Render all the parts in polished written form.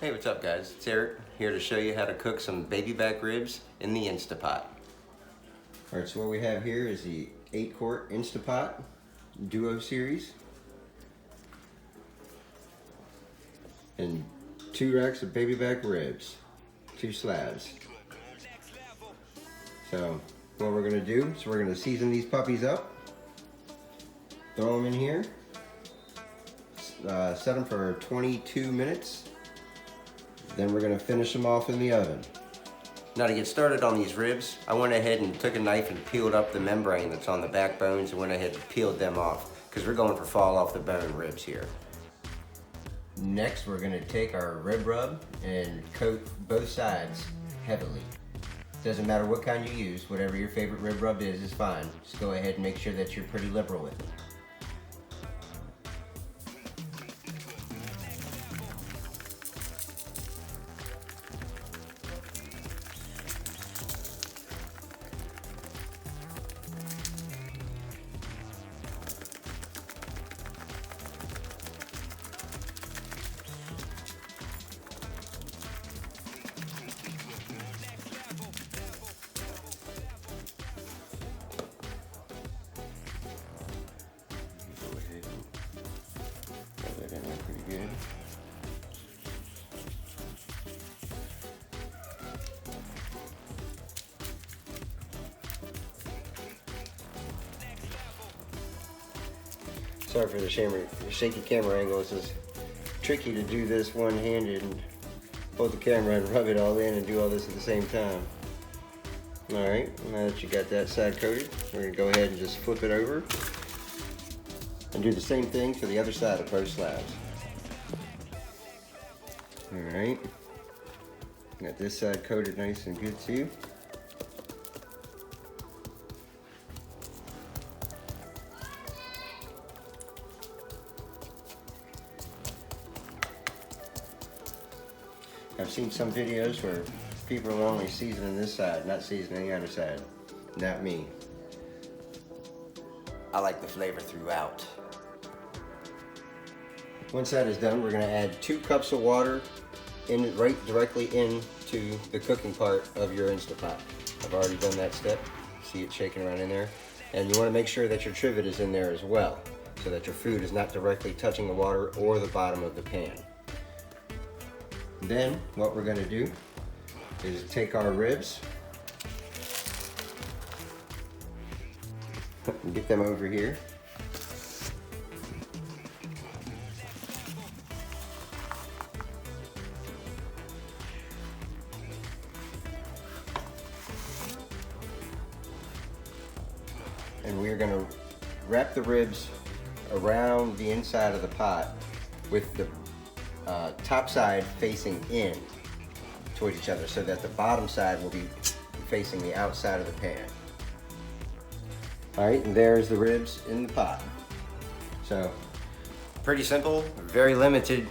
Hey, what's up guys? It's Eric here to show you how to cook some baby back ribs in the Instapot. Alright, so what we have here is the 8-quart Instapot Duo Series. And 2 racks of baby back ribs. 2 slabs. So, what we're going to do is we're going to season these puppies up. Throw them in here. Set them for 22 minutes. Then we're going to finish them off in the oven. Now to get started on these ribs, I went ahead and took a knife and peeled up the membrane that's on the backbones and went ahead and peeled them off because we're going for fall off the bone ribs here. Next we're going to take our rib rub and coat both sides heavily. Doesn't matter what kind you use, whatever your favorite rib rub is fine. Just go ahead and make sure that you're pretty liberal with it. Pretty good. Sorry for the shaky camera angle. This is tricky to do this one-handed and hold the camera and rub it all in and do all this at the same time. Alright, now that you got that side coated, we're going to go ahead and just flip it over and do the same thing to the other side of both slabs. Alright, got this side coated nice and good too. I've seen some videos where people are only seasoning this side, not seasoning the other side. Not me. I like the flavor throughout. Once that is done, we're going to add 2 cups of water right directly into the cooking part of your Instapot. I've already done that step. See it shaking around in there. And you want to make sure that your trivet is in there as well, so that your food is not directly touching the water or the bottom of the pan. Then what we're going to do is take our ribs and get them over here. And we're going to wrap the ribs around the inside of the pot with the top side facing in towards each other, so that the bottom side will be facing the outside of the pan. Alright, and there's the ribs in the pot. So, pretty simple, very limited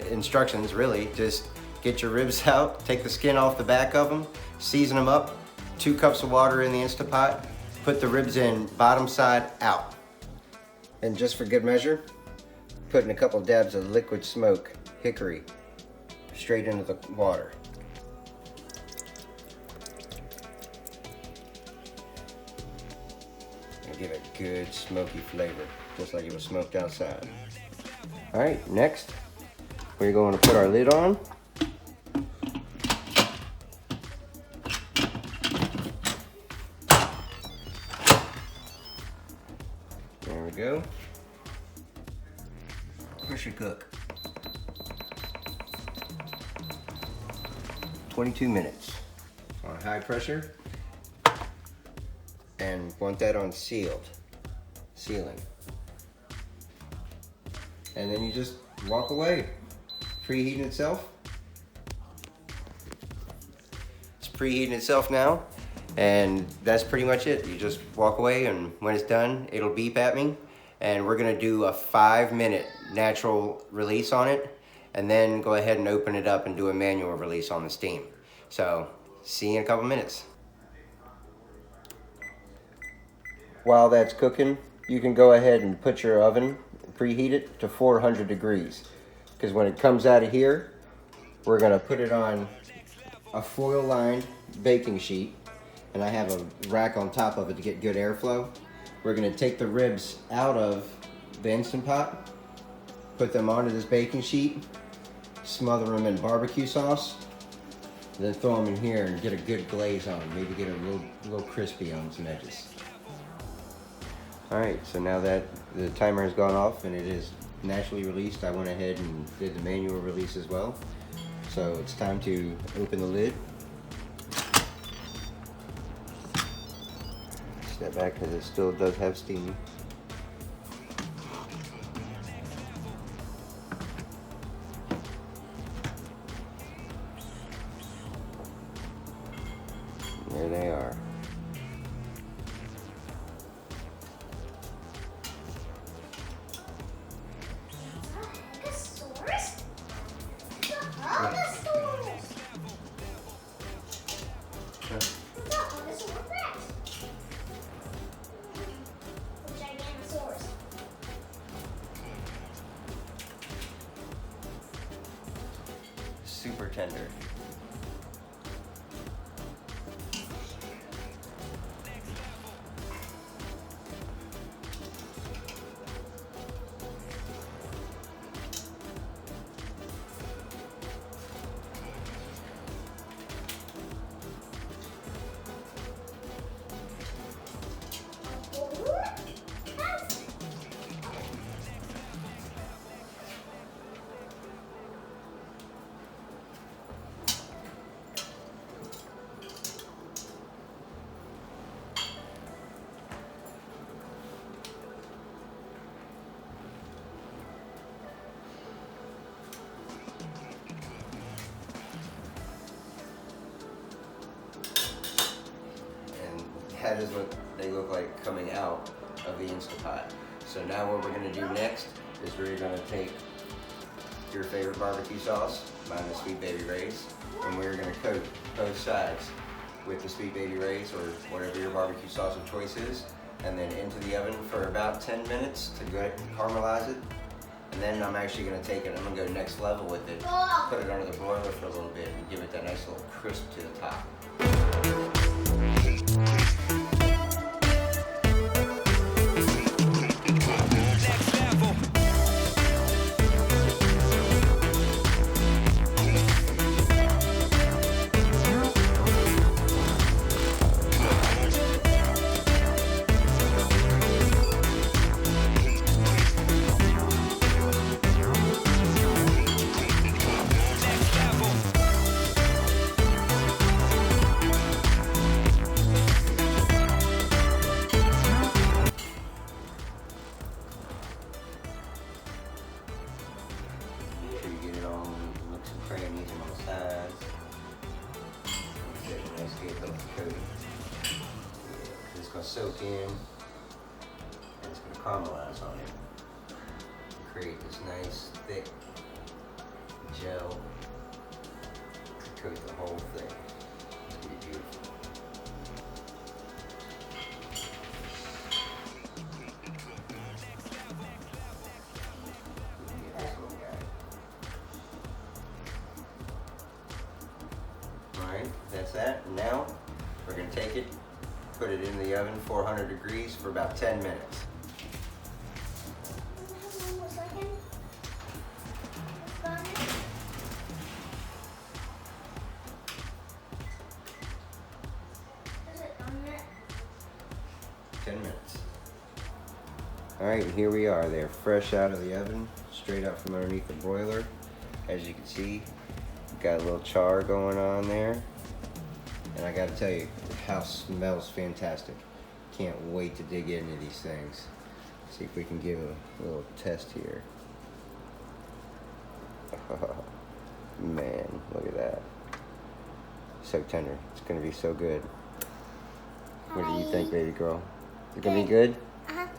instructions really. Just get your ribs out, take the skin off the back of them, season them up, 2 cups of water in the Instapot, put the ribs in bottom side out. And just for good measure, put in a couple dabs of liquid smoke, hickory, straight into the water. And give it good smoky flavor, just like it was smoked outside. Alright, next, we're going to put our lid on. There we go. Pressure cook. 22 minutes on high pressure, and want that on sealing. And then you just walk away. Preheating itself. It's preheating itself now, and that's pretty much it. You just walk away, and when it's done, it'll beep at me, and we're gonna do a 5-minute natural release on it, and then go ahead and open it up and do a manual release on the steam. So, see you in a couple minutes. While that's cooking, you can go ahead and put your oven, preheat it to 400 degrees. Because when it comes out of here, We're gonna put it on a foil lined baking sheet, and I have a rack on top of it to get good airflow. We're gonna take the ribs out of the Instant Pot, put them onto this baking sheet, smother them in barbecue sauce, then throw them in here and get a good glaze on them. Maybe get a little crispy on some edges. All right, so now that the timer has gone off and it is naturally released, I went ahead and did the manual release as well. So it's time to open the lid. Step back because it still does have steam. There they are. Super tender. That is what they look like coming out of the Instant Pot. So now what we're gonna do next is we're gonna take your favorite barbecue sauce, mine is Sweet Baby Ray's, and we're gonna coat both sides with the Sweet Baby Ray's or whatever your barbecue sauce of choice is, and then into the oven for about 10 minutes to go caramelize it. And then I'm actually gonna take it, I'm gonna go next level with it, put it under the broiler for a little bit and give it that nice little crisp to the top. It's going to soak in and it's going to caramelize on it. Create this nice thick gel to coat the whole thing. It's going to be beautiful. Alright, that's that. Now we're going to take it, put it in the oven, 400 degrees for about 10 minutes. Alright, and here we are. They're fresh out of the oven, straight up from underneath the broiler. As you can see, got a little char going on there. And I gotta tell you, the house smells fantastic. Can't wait to dig into these things. See if we can give a little test here. Oh, man, look at that. So tender. It's gonna be so good. What do you think, baby girl? Is it gonna be good?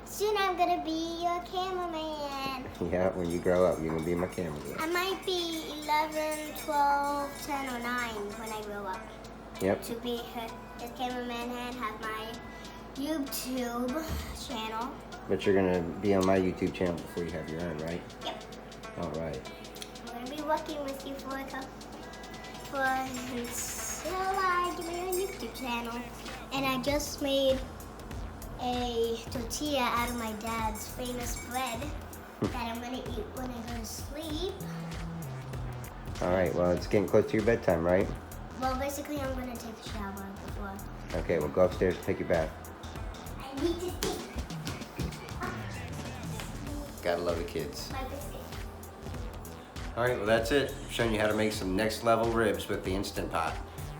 Soon I'm gonna be your cameraman. Yeah, when you grow up, you're gonna be my cameraman. I might be 11, 12, 10, or 9 when I grow up. Yep. To be his cameraman and have my YouTube channel. But you're gonna be on my YouTube channel before you have your own, right? Yep. All right. I'm gonna be working with you for until I get my own YouTube channel. And I just made a tortilla out of my dad's famous bread that I'm gonna eat when I go to sleep. All right, well, it's getting close to your bedtime, right? Well, basically, I'm gonna take a shower before. Okay, well, go upstairs and take your bath. I need to think. Gotta love the kids. My biscuit. All right, well, that's it. Showing you how to make some next level ribs with the Instant Pot.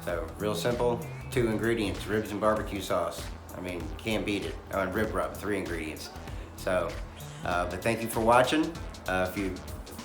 So, real simple, 2 ingredients, ribs and barbecue sauce. I mean, can't beat it. Oh, and rib rub, 3 ingredients. So, but thank you for watching. If you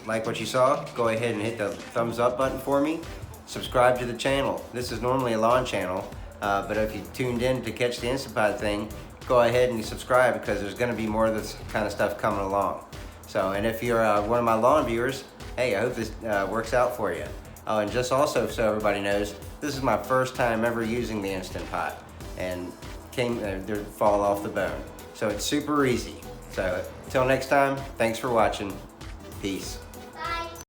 like what you saw, go ahead and hit the thumbs up button for me. Subscribe to the channel. This is normally a lawn channel, but if you tuned in to catch the Instant Pot thing, go ahead and subscribe because there's gonna be more of this kind of stuff coming along. So, and if you're one of my lawn viewers, hey, I hope this works out for you. Oh, and just also so everybody knows, this is my first time ever using the Instant Pot, and they fall off the bone. So it's super easy. So until next time, thanks for watching. Peace.